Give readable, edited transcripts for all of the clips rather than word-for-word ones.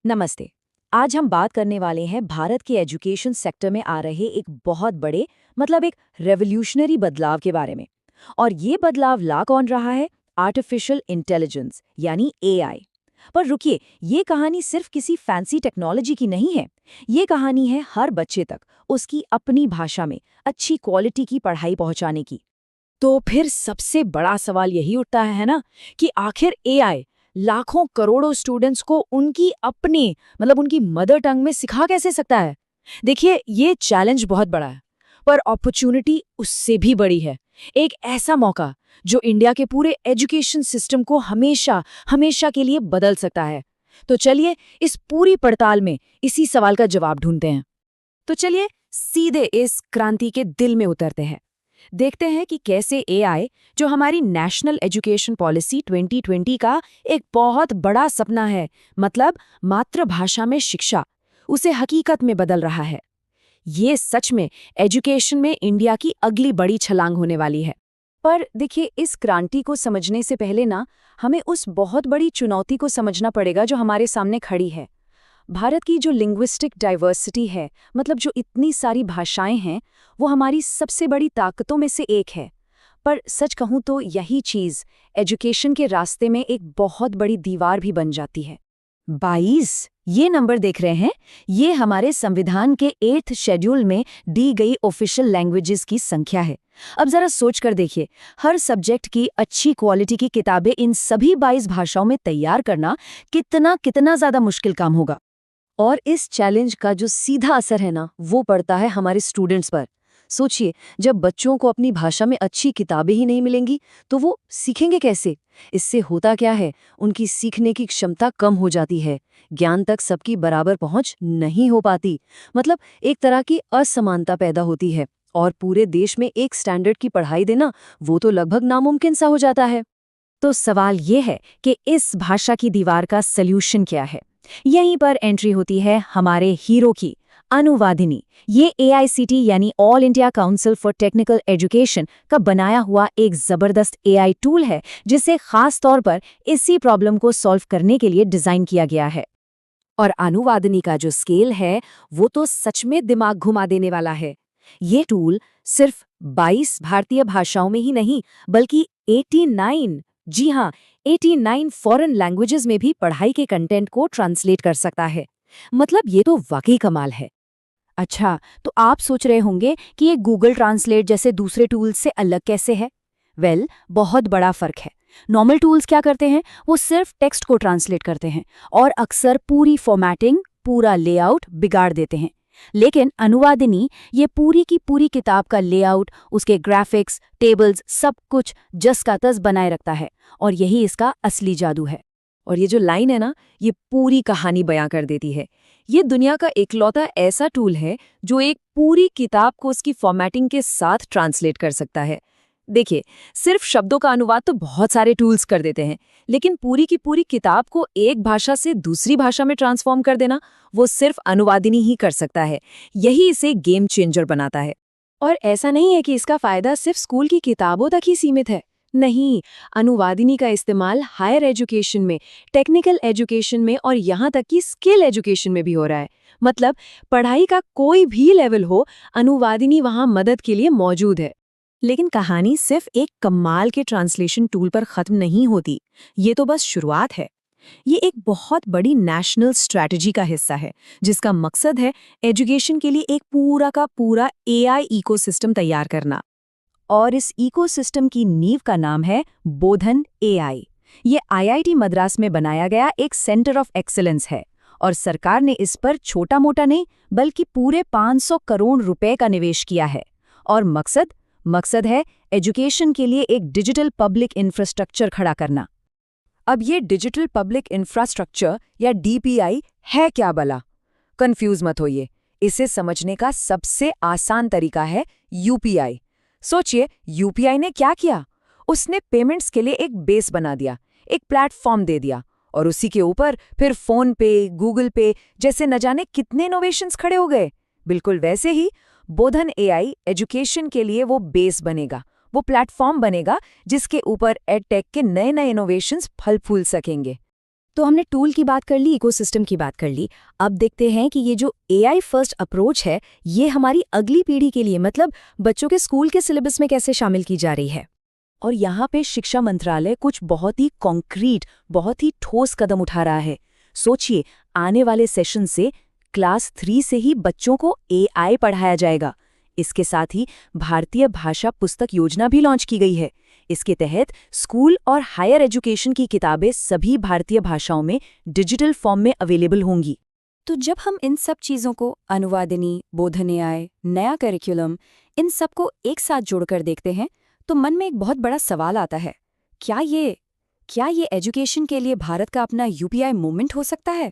नमस्ते। आज हम बात करने वाले हैं भारत के एजुकेशन सेक्टर में आ रहे एक बहुत बड़े एक रेवोल्यूशनरी बदलाव के बारे में। और ये बदलाव ला कौन रहा है? आर्टिफिशियल इंटेलिजेंस यानी एआई। पर रुकिए, ये कहानी सिर्फ किसी फैंसी टेक्नोलॉजी की नहीं है। ये कहानी है हर बच्चे तक उसकी अपनी भाषा में अच्छी क्वालिटी की पढ़ाई पहुंचाने की। तो फिर सबसे बड़ा सवाल यही उठता है ना कि आखिर एआई लाखों करोड़ों स्टूडेंट्स को उनकी अपनी उनकी मदर टंग में सिखा कैसे सकता है। देखिए, ये चैलेंज बहुत बड़ा है, पर अपॉर्चुनिटी उससे भी बड़ी है। एक ऐसा मौका जो इंडिया के पूरे एजुकेशन सिस्टम को हमेशा हमेशा के लिए बदल सकता है। तो चलिए इस पूरी पड़ताल में इसी सवाल का जवाब ढूंढते हैं। तो चलिए सीधे इस क्रांति के दिल में उतरते हैं। देखते हैं कि कैसे एआई, जो हमारी नेशनल एजुकेशन पॉलिसी 2020 का एक बहुत बड़ा सपना है, मातृभाषा में शिक्षा, उसे हकीकत में बदल रहा है। ये सच में एजुकेशन में इंडिया की अगली बड़ी छलांग होने वाली है। पर देखिए, इस क्रांति को समझने से पहले हमें उस बहुत बड़ी चुनौती को समझना पड़ेगा जो हमारे सामने खड़ी है। भारत की जो लिंग्विस्टिक डाइवर्सिटी है, जो इतनी सारी भाषाएं हैं, वो हमारी सबसे बड़ी ताकतों में से एक है। पर सच कहूँ तो यही चीज़ एजुकेशन के रास्ते में एक बहुत बड़ी दीवार भी बन जाती है। 22 ये नंबर देख रहे हैं? ये हमारे संविधान के 8th शेड्यूल में दी गई ऑफिशियल लैंग्वेजेस की संख्या है। अब जरा सोच कर देखिए, हर सब्जेक्ट की अच्छी क्वालिटी की किताबें इन सभी 22 भाषाओं में तैयार करना कितना कितना ज़्यादा मुश्किल काम होगा। और इस चैलेंज का जो सीधा असर है वो पड़ता है हमारे स्टूडेंट्स पर। सोचिए, जब बच्चों को अपनी भाषा में अच्छी किताबें ही नहीं मिलेंगी तो वो सीखेंगे कैसे? इससे होता क्या है, उनकी सीखने की क्षमता कम हो जाती है, ज्ञान तक सबकी बराबर पहुंच नहीं हो पाती। एक तरह की असमानता पैदा होती है और पूरे देश में एक स्टैंडर्ड की पढ़ाई देना वो तो लगभग नामुमकिन सा हो जाता है। तो सवाल ये है कि इस भाषा की दीवार का सल्यूशन क्या है? यहीं पर एंट्री होती है हमारे हीरो की, अनुवादिनी। ये एआईसीटी यानी all India council for technical education का बनाया हुआ एक जबरदस्त एआई टूल है, जिसे खास तौर पर इसी प्रॉब्लम को सॉल्व करने के लिए डिजाइन किया गया है। और अनुवादिनी का जो स्केल है वो तो सच में दिमाग घुमा देने वाला है। ये टूल सिर्फ 22 भारतीय भाषाओं में ही नहीं, बल्कि 89, जी हाँ, 89 फॉरेन लैंग्वेजेस में भी पढ़ाई के कंटेंट को ट्रांसलेट कर सकता है। ये तो वाकई कमाल है। अच्छा, तो आप सोच रहे होंगे कि ये गूगल ट्रांसलेट जैसे दूसरे टूल्स से अलग कैसे है? बहुत बड़ा फर्क है। नॉर्मल टूल्स क्या करते हैं, वो सिर्फ टेक्स्ट को ट्रांसलेट करते हैं और अक्सर पूरी फॉर्मेटिंग, पूरा लेआउट बिगाड़ देते हैं। लेकिन अनुवादिनी ये पूरी की पूरी किताब का लेआउट, उसके ग्राफिक्स, टेबल्स, सब कुछ जस का तस बनाए रखता है, और यही इसका असली जादू है। और ये जो लाइन है ये पूरी कहानी बयां कर देती है। ये दुनिया का इकलौता ऐसा टूल है जो एक पूरी किताब को उसकी फॉर्मेटिंग के साथ ट्रांसलेट कर सकता है। देखिए, सिर्फ शब्दों का अनुवाद तो बहुत सारे टूल्स कर देते हैं, लेकिन पूरी की पूरी किताब को एक भाषा से दूसरी भाषा में ट्रांसफॉर्म कर देना वो सिर्फ अनुवादिनी ही कर सकता है। यही इसे गेम चेंजर बनाता है। और ऐसा नहीं है कि इसका फायदा सिर्फ स्कूल की किताबों तक ही सीमित है। नहीं, अनुवादिनी का इस्तेमाल हायर एजुकेशन में, टेक्निकल एजुकेशन में और यहाँ तक कि स्किल एजुकेशन में भी हो रहा है। पढ़ाई का कोई भी लेवल हो, अनुवादिनी वहाँ मदद के लिए मौजूद है। लेकिन कहानी सिर्फ एक कमाल के ट्रांसलेशन टूल पर खत्म नहीं होती। ये तो बस शुरुआत है। ये एक बहुत बड़ी नेशनल स्ट्रैटेजी का हिस्सा है, जिसका मकसद है एजुकेशन के लिए एक पूरा का पूरा एआई इकोसिस्टम तैयार करना। और इस इकोसिस्टम की नींव का नाम है बोधन एआई। ये आईआईटी मद्रास में बनाया गया एक सेंटर ऑफ एक्सीलेंस है, और सरकार ने इस पर छोटा मोटा नहीं बल्कि पूरे 500 करोड़ रुपए का निवेश किया है। और मकसद है एजुकेशन के लिए एक डिजिटल पब्लिक इंफ्रास्ट्रक्चर खड़ा करना। अब ये डिजिटल पब्लिक इंफ्रास्ट्रक्चर या डीपीआई है क्या भला? कंफ्यूज मत होइए, इसे समझने का सबसे आसान तरीका है यूपीआई। सोचिए, यूपीआई ने क्या किया? उसने पेमेंट्स के लिए एक बेस बना दिया, एक प्लेटफॉर्म दे दिया, और उसी के ऊपर फिर फोन पे, गूगल पे जैसे न जाने कितने इनोवेशंस खड़े हो गए। बिल्कुल वैसे ही बोधन एआई एजुकेशन के लिए वो बेस बनेगा, वो प्लेटफॉर्म बनेगा जिसके ऊपर एडटेक के नए नए इनोवेशंस फल फूल सकेंगे। तो हमने टूल की बात कर ली, इकोसिस्टम की बात कर ली। अब देखते हैं कि ये जो एआई फर्स्ट अप्रोच है, ये हमारी अगली पीढ़ी के लिए मतलब बच्चों के स्कूल के सिलेबस में कैसे शामिल की जा रही है। और यहाँ पे शिक्षा मंत्रालय कुछ बहुत ही कॉन्क्रीट, बहुत ही ठोस कदम उठा रहा है। सोचिए, आने वाले सेशन से क्लास 3 से ही बच्चों को एआई पढ़ाया जाएगा। इसके साथ ही भारतीय भाषा पुस्तक योजना भी लॉन्च की गई है। इसके तहत स्कूल और हायर एजुकेशन की किताबें सभी भारतीय भाषाओं में डिजिटल फॉर्म में अवेलेबल होंगी। तो जब हम इन सब चीज़ों को अनुवादनी, बोधन एआई, नया करिकुलम, इन सब को एक साथ जोड़कर देखते हैं तो मन में एक बहुत बड़ा सवाल आता है, क्या ये एजुकेशन के लिए भारत का अपना यूपीआई मूवमेंट हो सकता है?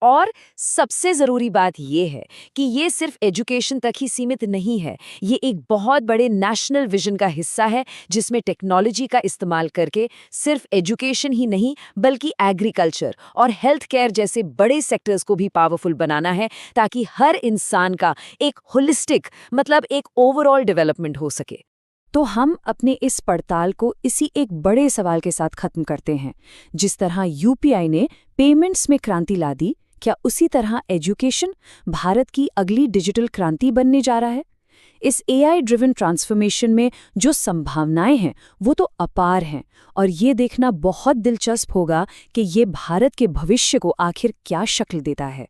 और सबसे ज़रूरी बात ये है कि ये सिर्फ एजुकेशन तक ही सीमित नहीं है। ये एक बहुत बड़े नेशनल विजन का हिस्सा है, जिसमें टेक्नोलॉजी का इस्तेमाल करके सिर्फ एजुकेशन ही नहीं बल्कि एग्रीकल्चर और हेल्थ केयर जैसे बड़े सेक्टर्स को भी पावरफुल बनाना है, ताकि हर इंसान का एक होलिस्टिक मतलब एक ओवरऑल डेवलपमेंट हो सके। तो हम अपने इस पड़ताल को इसी एक बड़े सवाल के साथ खत्म करते हैं। जिस तरह यूपीआई ने पेमेंट्स में क्रांति ला दी, क्या उसी तरह एजुकेशन भारत की अगली डिजिटल क्रांति बनने जा रहा है? इस एआई ड्रिवन ट्रांसफॉर्मेशन में जो संभावनाएं हैं वो तो अपार हैं, और ये देखना बहुत दिलचस्प होगा कि ये भारत के भविष्य को आखिर क्या शक्ल देता है।